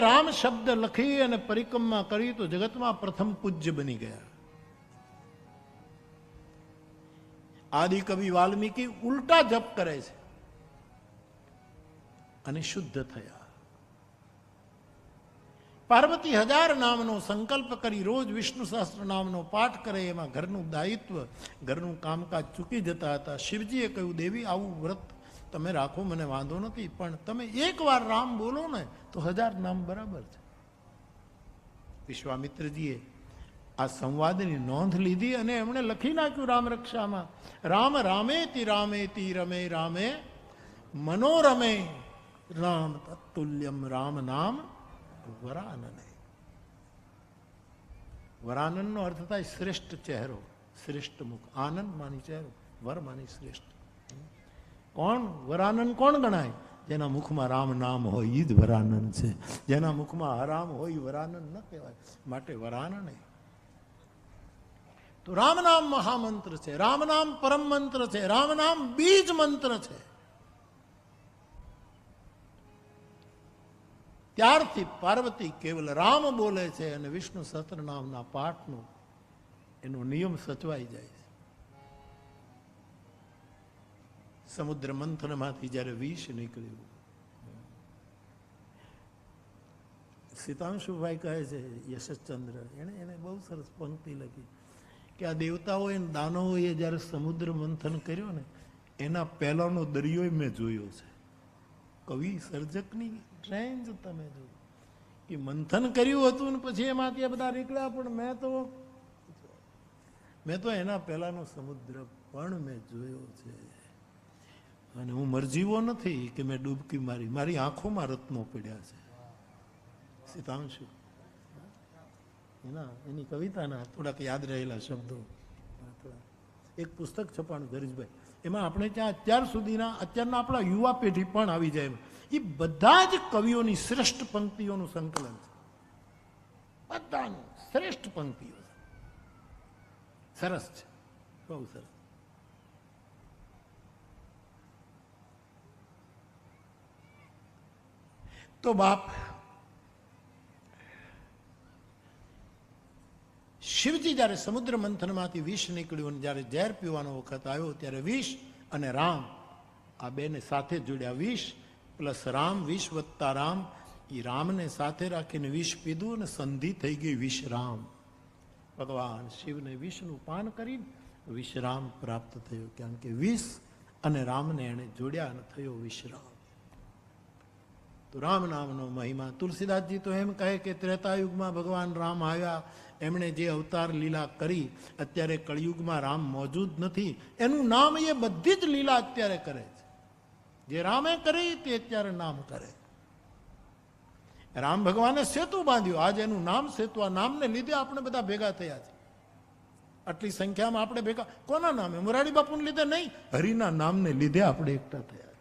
રામ શબ્દ લખી અને પરિક્રમા કરી તો જગતમાં પ્રથમ પૂજ્ય બની ગયા. આદિ કવિ વાલ્મીકી ઉલટા જપ કરે છે અને શુદ્ધ થયા. પાર્વતી 1000 નામનો સંકલ્પ કરી રોજ વિષ્ણુ સહસ્ત્ર નામનો પાઠ કરે. એમાં ઘરનું દાયિત્વ, ઘરનું કામકાજ ચૂકી જતા હતા. શિવજીએ કહ્યું, દેવી આવું વ્રત તમે રાખો, મને વાંધો નથી, પણ તમે એકવાર રામ બોલો ને તો 1000 નામ બરાબર છે. વિશ્વામિત્રજીએ આ સંવાદની નોંધ લીધી અને એમણે લખી નાખ્યું રામરક્ષામાં, રામ રામેતિ રામેતિ રમે રામે મનોરમે રામ તત્તુલ્યમ રામ નામ વરાનને. વરાનનનો અર્થ થાય શ્રેષ્ઠ ચહેરો, શ્રેષ્ઠ મુખ. આનંદ માની ચહેરો, વર માની શ્રેષ્ઠ. કોણ વરાનન કોણ ગણાય? જેના મુખમાં રામ નામ હોય એ જ વરાનન છે. જેના મુખમાં હરામ હોય વરાનન ન કહેવાય. માટે વરાનને. તો રામ નામ મહામંત્ર છે, રામ નામ પરમ મંત્ર છે, રામ નામ બીજ મંત્ર છે. ત્યારથી પાર્વતી કેવલ રામ બોલે છે અને વિષ્ણુ સહસ્ત્ર નામના પાઠનો એનો નિયમ સચવાઈ જાય છે. સમુદ્ર મંથનમાંથી જ્યારે વિષ નીકળ્યું, સીતાંશુભાઈ કહે છે, યશચંદ્ર એને બહુ સરસ પંક્તિ લખી કે આ દેવતાઓએ દાનવોએ જ્યારે સમુદ્ર મંથન કર્યો ને એના પહેલાનો દરિયો મેં જોયો છે. કવિ સર્જકની રેન્જ તમે જો કે મંથન કર્યું હતું ને પછી એમાંથી બધા નીકળ્યા, પણ મેં તો એના પહેલાનો સમુદ્ર પણ મેં જોયો છે. અને હું મરજીવો નથી કે મેં ડૂબકી મારી, મારી આંખોમાં રત્નો પડ્યા છે. સીતાંશુ એની કવિતાના થોડાક યાદ રહેલા શબ્દો. એક પુસ્તક છપાણું ગરીશભાઈ, એમાં આપણે ત્યાં અત્યારના આપણા યુવા પેઢી પણ આવી જાય. એ બધા જ કવિઓની શ્રેષ્ઠ પંક્તિઓનું સંકલન છે. બધાનું શ્રેષ્ઠ પંક્તિઓ સરસ છે, બહુ સરસ. તો બાપ શિવજી જ્યારે સમુદ્ર મંથનમાંથી વિષ નીકળ્યું અને જ્યારે ઝેર પીવાનો વખત આવ્યો ત્યારે વિષ અને રામ આ બેને સાથે જોડ્યા. વિષ પ્લસ રામ, વિષ વત્તા રામ, એ રામને સાથે રાખીને વિષ પીધું અને સંધિ થઈ ગઈ વિષરામ. ભગવાન શિવને વિષનું પાન કરીને વિષરામ પ્રાપ્ત થયો, કારણ કે વિષ અને રામને એને જોડ્યા અને થયો વિષરામ. તો રામ નામનો મહિમા. તુલસીદાસજી તો એમ કહે કે ત્રેતાયુગમાં ભગવાન રામ આવ્યા, એમણે જે અવતાર લીલા કરી, અત્યારે કળિયુગમાં રામ મોજૂદ નથી. એનું નામ એ બધી જ લીલા અત્યારે કરે છે. જે રામે કરી તે અત્યારે નામ કરે. રામ ભગવાને સેતુ બાંધ્યો, આજે એનું નામ સેતુ. આ નામને લીધે આપણે બધા ભેગા થયા છે. આટલી સંખ્યામાં આપણે ભેગા કોના નામે? મોરારી બાપુને લીધે નહીં, હરિના નામને લીધે આપણે એકઠા થયા.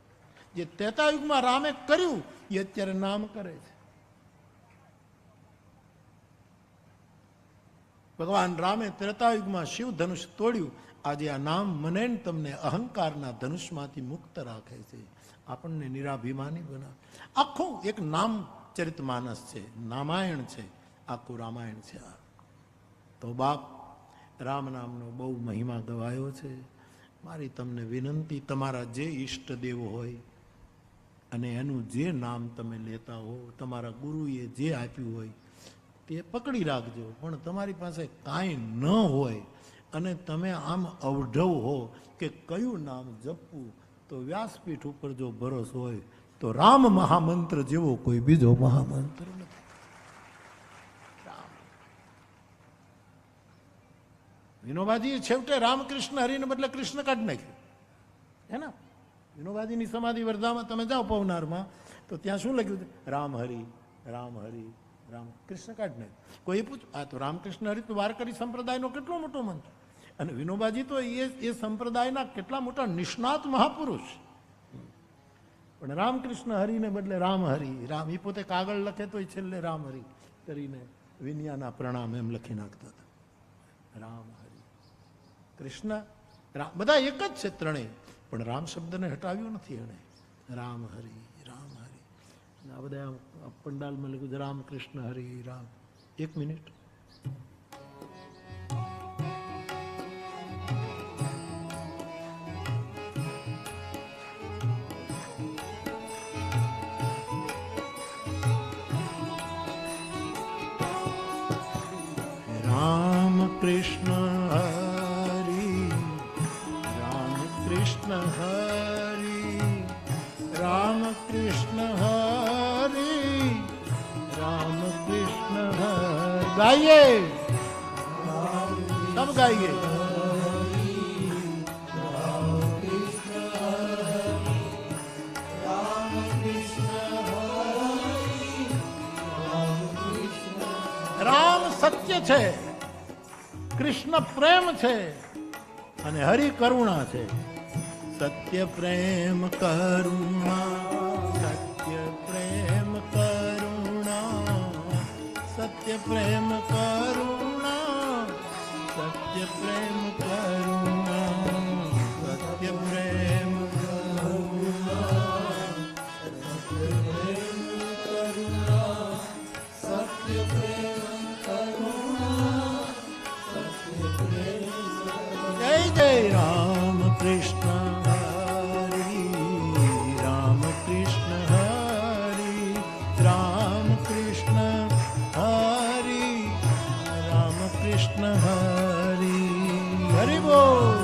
જે ત્રેતાયુગમાં રામે કર્યું એ અત્યારે નામ કરે છે. ભગવાન રામે ત્રેતાયુગમાં શિવ ધનુષ તોડ્યું. આજે આ નામ મને તમને અહંકારના ધનુષમાંથી મુક્ત રાખે છે, આપણને નિરાભિમાની બનાવે. આખું એક નામ ચરિતમાનસ છે, નામાયણ છે, આખું રામાયણ છે. તો બાપ રામ નામનો બહુ મહિમા ગવાયો છે. મારી તમને વિનંતી, તમારા જે ઈષ્ટદેવ હોય અને એનું જે નામ તમે લેતા હો, તમારા ગુરુએ જે આપ્યું હોય તે પકડી રાખજો. પણ તમારી પાસે કાંઈ ન હોય અને તમે આમ અવઢવ હો કે કયું નામ જપવું, તો વ્યાસપીઠ ઉપર જો ભરોસો હોય તો રામ મહામંત્ર જેવો કોઈ બીજો મહામંત્ર નથી. વિનોબાજી છેવટે રામકૃષ્ણ હરિને બદલે કૃષ્ણ કાઢી નાખ્યું, હે ને? વિનોબાજીની સમાધિ વર્ધામાં તમે જાઓ પવનારમાં, તો ત્યાં શું લખ્યું છે? રામ હરિ રામ હરિ રામ. કૃષ્ણ કાઢી નાખ્યું. કોઈ પૂછ, આ તો રામકૃષ્ણ હરિ તો વારકરી સંપ્રદાયનો કેટલો મોટો મંત્ર. અને વિનોબાજી તો એ સંપ્રદાયના કેટલા મોટા નિષ્ણાત મહાપુરુષ. પણ રામકૃષ્ણ હરિને બદલે રામ હરિ રામ. એ પોતે કાગળ લખે તો છેલ્લે રામ હરિ કરીને વિનયાના પ્રણામ એમ લખી નાખતા હતા. રામ હરિ કૃષ્ણ રામ બધા એક જ છે ત્રણેય, પણ રામ શબ્દને હટાવ્યો નથી એણે. રામ હરિ રામ હરિ. આ બધા પંડાલમાં લખ્યું રામ કૃષ્ણ હરિ રામ. 1 મિનિટ. રામ કૃષ્ણ હરિ રામ કૃષ્ણ હરિ રામ કૃષ્ણ હરિ રામ કૃષ્ણ હરિ. ગાઈએ સબ ગાઈએ. રામ સત્ય છે, કૃષ્ણ પ્રેમ છે અને હરિ કરુણા છે. સત્ય પ્રેમ કરુણા, સત્ય પ્રેમ કરુણા, સત્ય પ્રેમ કરુણા, સત્ય પ્રેમ કરુણા, સત્ય પ્રેમ કરુણા, સત્ય પ્રેમ કરુણા, સત્ય પ્રેમ કરુણા, સત્ય પ્રેમ. જય જય રામ કૃષ્ણ હરિ રામ કૃષ્ણ હરિ રામ કૃષ્ણ હરિ રામ કૃષ્ણ હરિ. હરિ બોલ.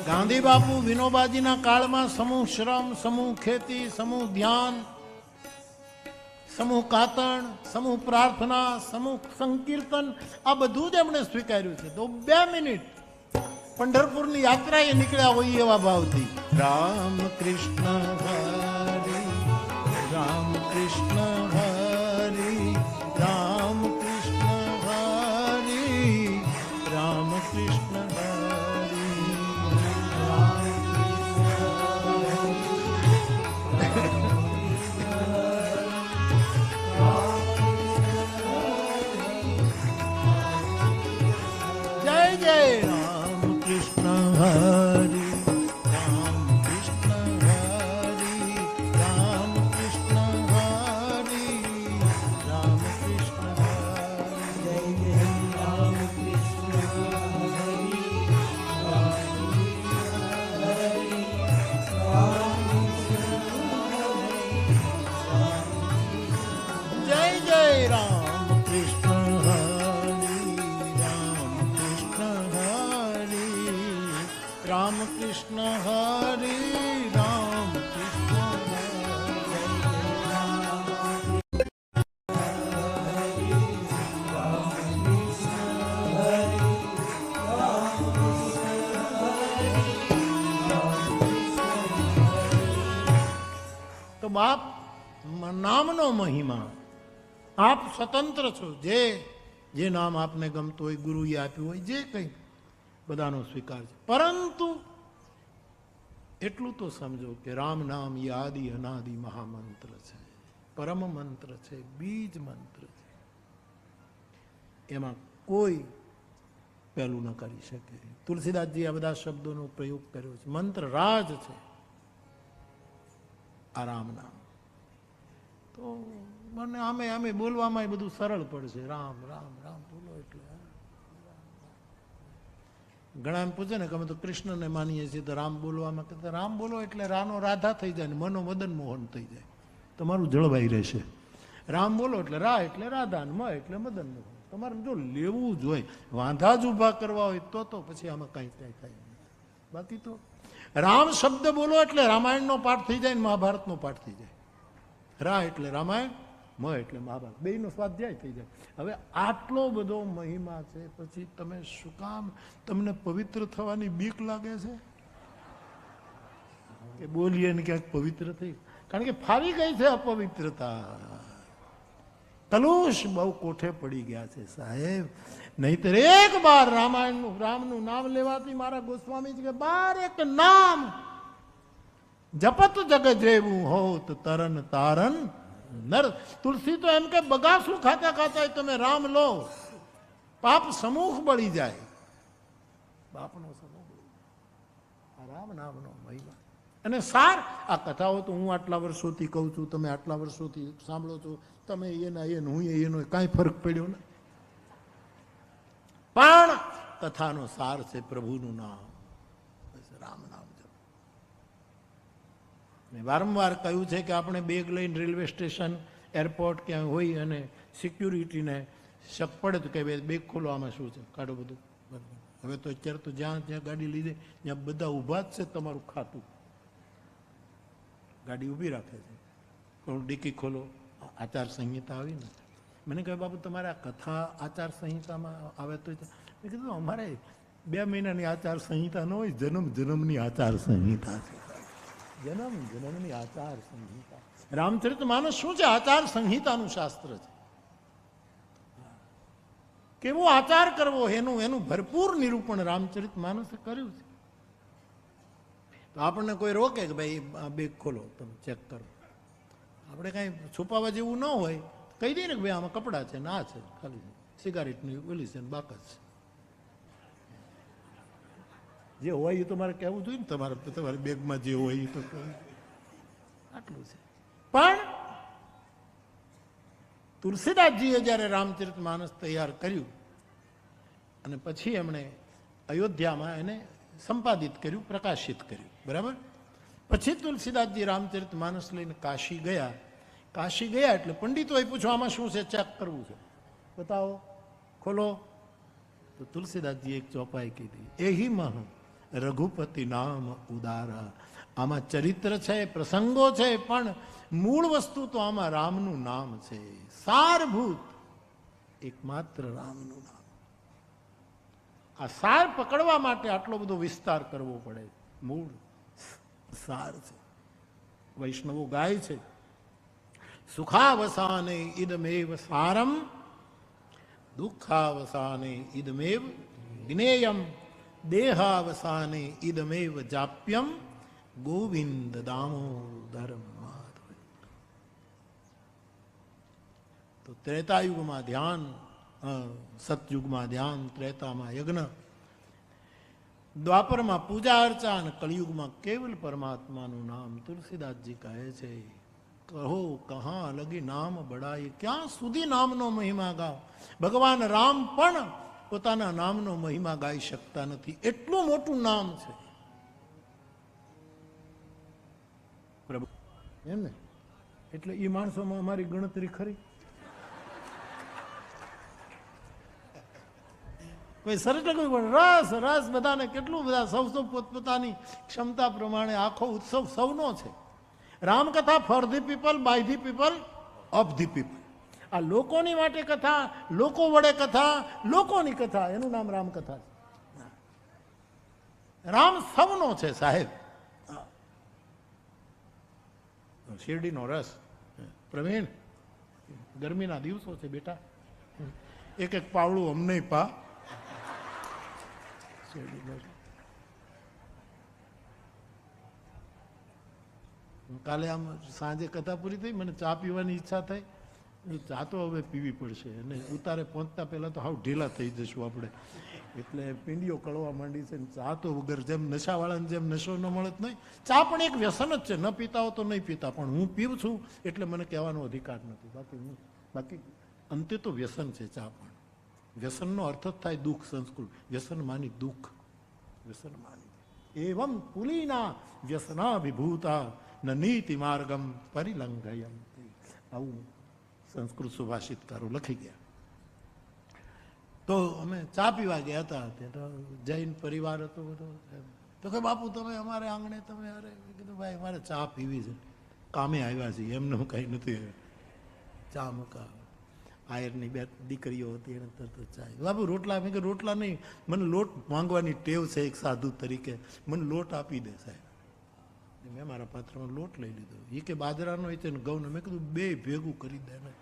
ગાંધી બાપુ વિનોબાજીના કાળમાં સમૂહ શ્રમ, સમૂહ ખેતી, સમૂહ ધ્યાન, સમૂહ કાતણ, સમૂહ પ્રાર્થના, સમૂહ સંકીર્તન, આ બધું જ એમણે સ્વીકાર્યું છે. તો 2 મિનિટ પંઢરપુરની યાત્રાએ નીકળ્યા હોય એવા ભાવથી રામ કૃષ્ણ હરિ રામ કૃષ્ણ હરિ રામ કૃષ્ણ હરિ રામ કૃષ્ણ હરિ. રામ કૃષ્ણ હરિ રામ કૃષ્ણ તો બાપ નામનો મહિમા. આપ સ્વતંત્ર છો. જે નામ આપને ગમતું હોય, ગુરુએ આપ્યું હોય, જે કંઈ બધાનો સ્વીકાર છે. પરંતુ એટલું તો સમજો કે રામ નામ એ આદિ અનાદિ મહામંત્ર છે, પરમ મંત્ર છે, બીજ મંત્ર છે. એમાં કોઈ પહેલું ન કરી શકે. તુલસીદાસજી આ બધા શબ્દોનો પ્રયોગ કર્યો છે. મંત્ર રાજ છે આ રામ નામ. તો મને આમે બોલવામાં બધું સરળ પડશે. રામ રામ રામ બોલો એટલે. ઘણા એમ પૂછે ને કે અમે તો કૃષ્ણને માનીએ છીએ, તો રામ બોલવામાં કે રામ બોલો એટલે રાનો રાધા થઈ જાય ને મનો મદન મોહન થઈ જાય, તમારું જળવાઈ રહેશે. રામ બોલો એટલે રા એટલે રાધા ને મ એટલે મદન મોહન. તમારે જો લેવું જ હોય, વાંધા જ ઊભા કરવા હોય તો પછી આમાં કાંઈ થાય નહીં. બાકી તો રામ શબ્દ બોલો એટલે રામાયણનો પાઠ થઈ જાય ને મહાભારતનો પાઠ થઈ જાય. રા એટલે રામાયણ, મ એટલે મા બાપ, બેયનો સ્વાધ્યાય થઈ જાય. હવે આટલો બધો મહિમા છે, પછી તમે શું કામ, તમને પવિત્ર થવાની બીક લાગે છે કે બોલીએ ને ક્યાંક પવિત્ર થઈ? કારણ કે ફાવી ગઈ છે અપવિત્રતા, કલુષ બહુ કોઠે પડી ગયા છે સાહેબ. નહીતર એક બાર રામાયણનું, રામનું નામ લેવાથી મારા ગોસ્વામી કે બાર એક નામ જપત જગ જેવું હોત તરન તારન નર. તુલસી તો એમ કે બગાસું ખાતા ખાતા તમે રામ લો, પાપ સમૂહ બળી જાય, બાપનો સમૂહ બળી જાય. આ રામ નામનો મહિમા. અને સાર આ કથાઓ તો હું આટલા વર્ષોથી કહું છું, તમે આટલા વર્ષોથી સાંભળો છો, તમે એના એને હું એનો કાંઈ ફરક પડ્યો ને. પણ કથાનો સાર છે પ્રભુનું નામ, રામ નામ. મેં વારંવાર કહ્યું છે કે આપણે બેગ લઈને રેલવે સ્ટેશન, એરપોર્ટ ક્યાંય હોય અને સિક્યુરિટીને શક પડે તો કે બેગ ખોલો, આમાં શું છે, કાઢો બધું. હવે તો અત્યારે તો જ્યાં જ્યાં ગાડી લીધે ત્યાં બધા ઊભા જ છે, તમારું ખાતું ગાડી ઊભી રાખે છે, પણ ડિક્કી ખોલો, આચાર સંહિતા આવી ને. મને કહે બાબુ તમારે આ કથા આચાર સંહિતામાં આવે તો? મેં કીધું અમારે 2 મહિનાની આચાર સંહિતા ન હોય, જન્મ જન્મની આચાર સંહિતા છે. જન્મ જન્મની આચાર સંહિતા. રામચરિત માનસ શું છે? આચાર સંહિતાનું શાસ્ત્ર છે. કેવો આચાર કરવો એનું ભરપૂર નિરૂપણ રામચરિત માનસે કર્યું છે. તો આપણને કોઈ રોકે કે ભાઈ બેગ ખોલો, તમે ચેક કરો, આપણે કાંઈ છુપાવવા જેવું ન હોય, કહી દઈએ ને કે ભાઈ આમાં કપડાં છે, ના છે, ખાલી સિગારેટની ઓલી છે, બાકસ છે. જે હોય એ તમારે કહેવું જોઈએ ને, તમારી બેગમાં જે હોય એ તો આટલું છે. પણ તુલસીદાસજીએ જ્યારે રામચરિત માનસ તૈયાર કર્યું અને પછી એમણે અયોધ્યામાં એને સંપાદિત કર્યું, પ્રકાશિત કર્યું, બરાબર. પછી તુલસીદાસજી રામચરિત માનસ લઈને કાશી ગયા. કાશી ગયા એટલે પંડિતોએ પૂછ્યું આમાં શું છે, ચેક કરવું છે, બતાવો, ખોલો. તો તુલસીદાસજી એક ચોપાઈ કીધી, એહી મહ રઘુપતિ નામ ઉદારા. આમાં ચરિત્ર છે, પ્રસંગો છે, પણ મૂળ વસ્તુ તો આમાં રામનું નામ છે, સારભૂત એકમાત્ર રામનું નામ. આ સાર પકડવા માટે આટલો બધો વિસ્તાર કરવો પડે. મૂળ સાર છે. વૈષ્ણવો ગાય છે, સુખાવસાને ઇદમેવ સારમ, દુઃખાવસાને ઇદમેવ જ્ઞેયમ, દેહાવસાને ઇદમેવ જાપ્યમ, ગોવિંદ દામોદર માધવ. તો ત્રેતાયુગમાં ધ્યાન, સતયુગમાં ધ્યાન, ત્રેતામાં યજ્ઞ, દ્વાપરમાં પૂજા અર્ચા અને કળિયુગમાં કેવલ પરમાત્માનું નામ. તુલસીદાસજી કહે છે, કહો કહા લગી નામ બડાઈ, ક્યાં સુધી નામનો મહિમા ગાઓ. ભગવાન રામ પણ પોતાના નામનો મહિમા ગાઈ શકતા નથી, એટલું મોટું નામ છે પ્રભુ. એમ ને, એટલે એ માણસોમાં અમારી ગણતરી ખરી? કોઈ સરસ કોઈ રસ રસ બધાને કેટલું બધા, સૌ પોતપોતાની ક્ષમતા પ્રમાણે આખો ઉત્સવ સૌનો છે. Ramkatha for the people, by the people, of the people. આ લોકોની માટે કથા, લોકો વડે કથા, લોકોની કથા, એનું નામ રામકથા છે. રામ સૌનો છે સાહેબ. શેરડીનો રસ. પ્રવીણ, ગરમીના દિવસો છે બેટા, એક એક પાવડું અમને પા. કાલે આમ સાંજે કથા પૂરી થઈ, મને ચા પીવાની ઈચ્છા થઈ. ચા તો હવે પીવી પડશે, અને ઉતારે પહોંચતા પહેલા તો હાવ ઢીલા થઈ જશું આપણે, એટલે પીંડીઓ કળવા માંડી છે. ચા તો વગર, જેમ નશાવાળાને જેમ નશો ન મળે નહીં, ચા પણ એક વ્યસન જ છે. ન પીતા હો તો નહીં પીતા, પણ હું પીવું છું એટલે મને કહેવાનો અધિકાર નથી. બાકી અંતે તો વ્યસન છે ચા પણ. વ્યસનનો અર્થ જ થાય દુઃખ. સંસ્કૃત વ્યસન માની દુઃખ, વ્યસન માની. એવમ પુલીના વ્યસના વિભૂતા ન નીતિ માર્ગમ પરિલંઘયમ. આવું સંસ્કૃત સુભાષિતકારો લખી ગયા. તો અમે ચા પીવા ગયા હતા, તો જૈન પરિવાર હતો બધો. તો કે બાપુ તમે અમારે આંગણે તમે, અરે કીધું ભાઈ અમારે ચા પીવી છે, કામે આવ્યા છીએ, એમને કઈ નથી. ચા મકા. આયરની બે દીકરીઓ હતી, એને તરત ચાય. બાબુ રોટલા? મેં કે રોટલા નહીં, મને લોટ માંગવાની ટેવ છે એક સાધુ તરીકે, મને લોટ આપી દે સાહેબ. મેં મારા પાત્રમાં લોટ લઈ લીધો. એ કે બાજરાનો હોય છે ને ઘઉંનો. મેં કીધું બે ભેગું કરી દે ને.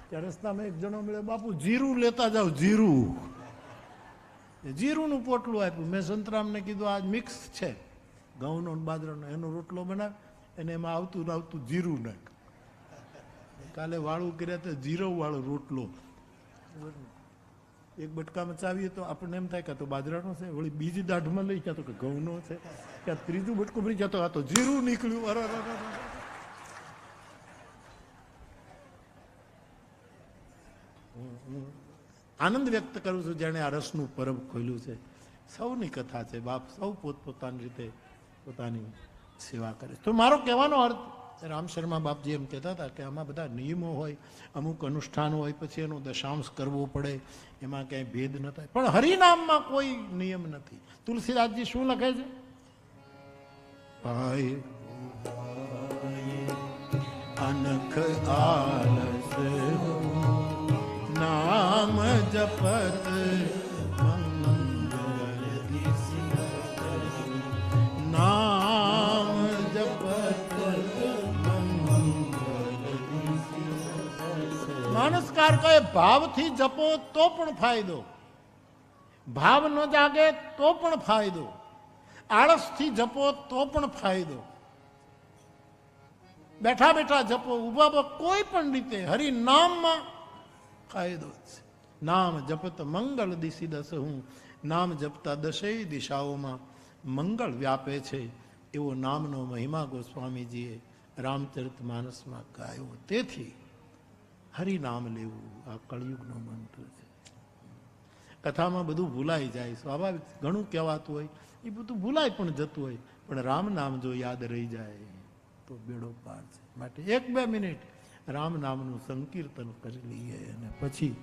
ત્યાં રસ્તામાં એક જણો મળે, બાપુ જીરું લેતા જાઓ, જીરું. જીરુંનું પોટલું આપ્યું. મેં સંતરામને કીધું આ મિક્સ છે, ઘઉંનો બાજરાનો, એનો રોટલો બનાવ, અને એમાં આવતું જીરું નાખ. કાલે વાળું કર્યા તો જીરો વાળો રોટલો. એક બટકામાં ચાવીએ તો આપણને એમ થાય કે તો બાજરાનો છે, વળી બીજી દાઢમાં લઈ ક્યાં તો કે ઘઉંનો છે, ક્યાં ત્રીજું બટકું ભરી જતો આ તો જીરું નીકળ્યું. અરે આનંદ વ્યક્ત કરું છું જેણે આ રસનું પરબ ખોલ્યું છે. સૌની કથા છે બાપ, સૌ પોતપોતાની રીતે પોતાની સેવા કરે. તો મારો કહેવાનો અર્થ, રામ શર્મા બાપજી એમ કહેતા હતા કે આમાં બધા નિયમો હોય, અમુક અનુષ્ઠાનો હોય, પછી એનો દશાંશ કરવો પડે, એમાં ક્યાંય ભેદ ન થાય. પણ હરિનામમાં કોઈ નિયમ નથી. તુલસીદાસજી શું લખે છે? અનખ આલસ નામ જપત નામ જપત. માનસકાર કહે ભાવથી જપો તો પણ ફાયદો, ભાવ ન જાગે તો પણ ફાયદો, આળસથી જપો તો પણ ફાયદો, બેઠા બેઠા જપો, ઉભા કોઈ પણ રીતે હરિનામમાં ફાયદો છે. નામ જપત મંગળ દિશી દસ હું. નામ જપતા દશેય દિશાઓમાં મંગળ વ્યાપે છે, એવો નામનો મહિમા ગોસ્વામીજીએ રામચરિત માનસમાં ગાયો. તેથી હરિનામ લેવું આ કળિયુગનો મંત્ર છે. કથામાં બધું ભૂલાઈ જાય, સ્વાભાવિક. ઘણું કહેવાતું હોય એ બધું ભૂલાય પણ જતું હોય, પણ રામ નામ જો યાદ રહી જાય તો બેડો પાર છે. માટે 1-2 મિનિટ રામ નામનું સંકીર્તન કરી લઈએ, અને પછી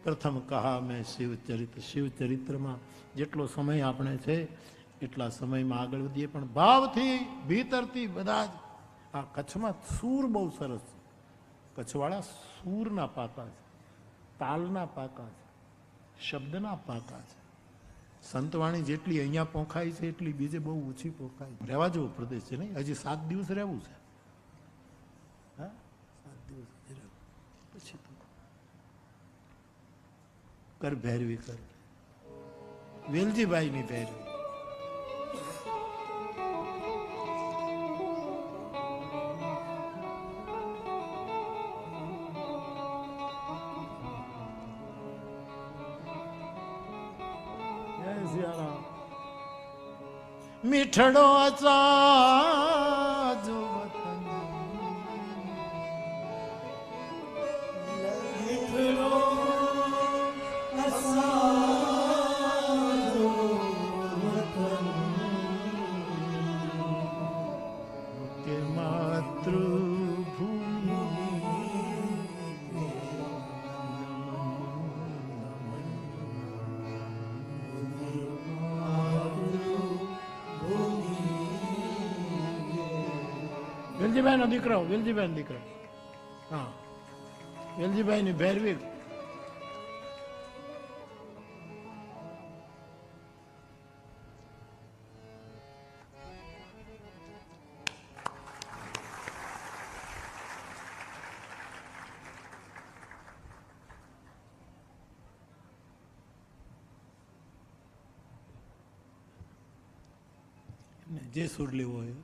પ્રથમ કહા મેં શિવચરિત્ર. શિવચરિત્રમાં જેટલો સમય આપણે છે એટલા સમયમાં આગળ વધીએ, પણ ભાવથી ભીતરથી બધા જ. આ કચ્છમાં સૂર બહુ સરસ છે. કચ્છવાળા સૂરના પાકા છે, તાલના પાકા છે, શબ્દના પાકા છે. સંતવાણી જેટલી અહીંયા પોખાય છે એટલી બીજે બહુ ઓછી પોખાય. રહેવા જેવો પ્રદેશ છે નહીં? હજી 7 દિવસ રહેવું છે. હા, 7 દિવસ રહેવું, પછી તો કર ભૈરવી કર. વેલજીભાઈની ભૈરવી. મીઠડો આચાજો વતન, મીઠડો આચાજો વતન કે માતૃભૂમિ. વેલજીભાઈ નો દીકરો, વેલજીભાઈ નો દીકરો. હા, વેલજીભાઈ ની ભૈરવી. જે સુર લેવો હોય.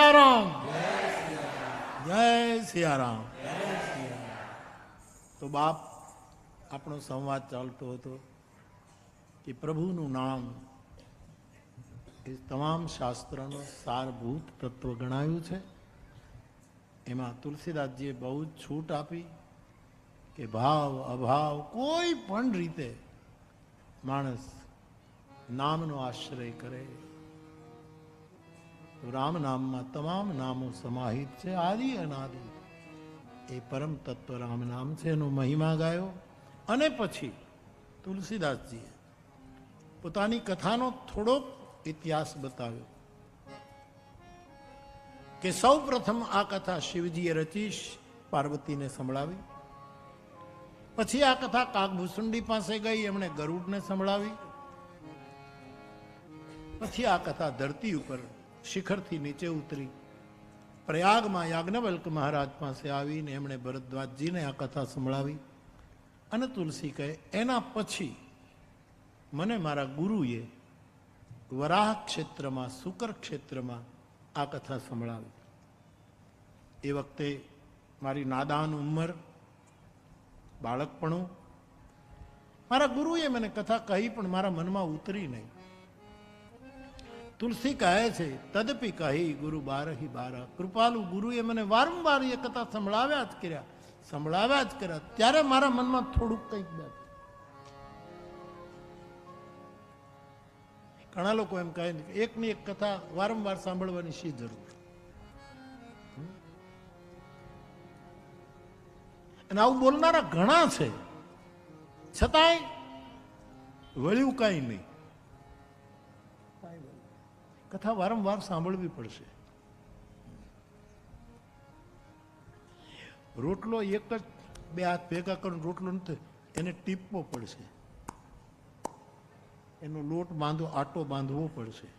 સિયારામ, જય સિયારામ. તો બાપ, આપણો સંવાદ ચાલતો હતો કે પ્રભુનું નામ એ તમામ શાસ્ત્રનો સારભૂત તત્વ ગણાયું છે. એમાં તુલસીદાસજીએ બહુ જ છૂટ આપી કે ભાવ અભાવ કોઈ પણ રીતે માણસ નામનો આશ્રય કરે તો રામ નામમાં તમામ નામો સમાહિત છે, આદિ અનાદિ. એ પરમ તત્વ રામ નામ છે, એનો મહિમા ગાયો. અને પછી તુલસીદાસજીએ પોતાની કથાનો થોડોક ઇતિહાસ બતાવ્યો કે સૌ પ્રથમ આ કથા શિવજીએ રચી, પાર્વતીને સંભળાવી. પછી આ કથા કાગભૂસુંડી પાસે ગઈ, એમણે ગરુડને સંભળાવી. પછી આ કથા ધરતી ઉપર શિખરથી નીચે ઉતરી, પ્રયાગમાં યાજ્ઞવલ્ક મહારાજ પાસે આવીને એમણે ભરદ્વાજજીને આ કથા સંભળાવી. અને તુલસી કહે, એના પછી મને મારા ગુરુએ વરાહ ક્ષેત્રમાં, શુકર ક્ષેત્રમાં આ કથા સંભળાવી. એ વખતે મારી નાદાન ઉંમર, બાળકપણું, મારા ગુરુએ મને કથા કહી પણ મારા મનમાં ઉતરી નહીં. તુલસી કહે છે, તદપી કહી ગુરુ બારહી બારા. કૃપાલુ ગુરુએ મને વારંવાર એ કથા સંભળાવ્યા જ કર્યા. ત્યારે મારા મનમાં થોડુંક કંઈક બેઠું. ઘણા લોકો એમ કહે કે એકની એક કથા વારંવાર સાંભળવાની શી જરૂર? અને આવું બોલનારા ઘણા છે, છતાંય વળ્યું કાંઈ નહીં. કથા વારંવાર સાંભળવી પડશે. રોટલો એક જ બે હાથ ભેગા કરીને રોટલો નથી, એને ટીપવો પડશે, એનો લોટ આટો બાંધવો પડશે.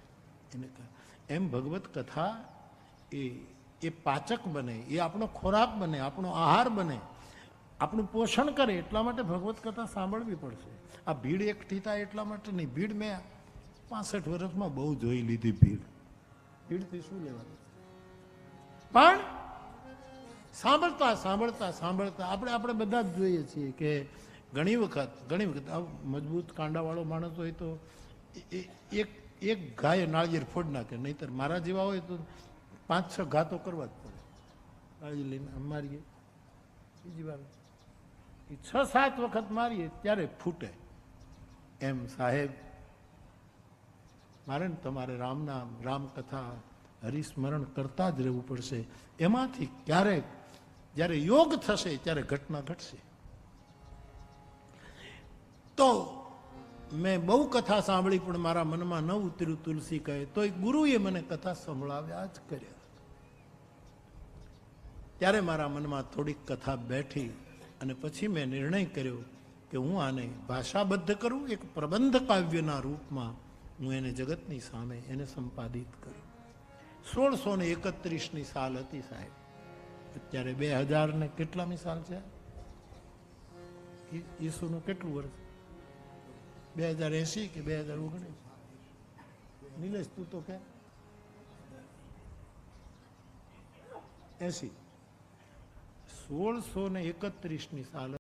એને એમ ભગવત કથા એ પાચક બને, એ આપણો ખોરાક બને, આપણો આહાર બને, આપણું પોષણ કરે. એટલા માટે ભગવત કથા સાંભળવી પડશે. આ ભીડ એકઠી થાય એટલા માટે નહીં. ભીડ મેં 65 વર્ષમાં બહુ જોઈ લીધી. ભીડથી શું લેવાનું? પણ સાંભળતા સાંભળતા સાંભળતા આપણે બધા જ જોઈએ છીએ કે ઘણી વખત મજબૂત કાંડાવાળો માણસ હોય તો એક ગાય નાળિયેર ફોડ નાખે, નહીતર મારા જેવા હોય તો 5-6 ઘા તો કરવા જ પડે. નાળિયેર લઈને મારીએ, બીજી વાર 6-7 વખત મારીએ ત્યારે ફૂટે. એમ સાહેબ, મારે તમારે રામ નામ, રામકથા, હરિસ્મરણ કરતા જ રહેવું પડશે. એમાંથી ક્યારેક જ્યારે યોગ થશે ત્યારે ઘટના ઘટશે. તો મેં બહુ કથા સાંભળી પણ મારા મનમાં ન ઉતર્યું. તુલસી કહે, તોય ગુરુએ મને કથા સંભળાવ્યા જ કર્યા. ત્યારે મારા મનમાં થોડીક કથા બેઠી અને પછી મેં નિર્ણય કર્યો કે હું આને ભાષાબદ્ધ કરું, એક પ્રબંધ કાવ્યના રૂપમાં હું એને જગતની સામે એને સંપાદિત કરું. 1631ની સાલ હતી સાહેબ. અત્યારે 2000 ને કેટલામી સાલ છે? ઈસુનું કેટલું વર્ષ? 2080 કે 2019? નિલેશ તું તો કે 80. 1631ની સાલ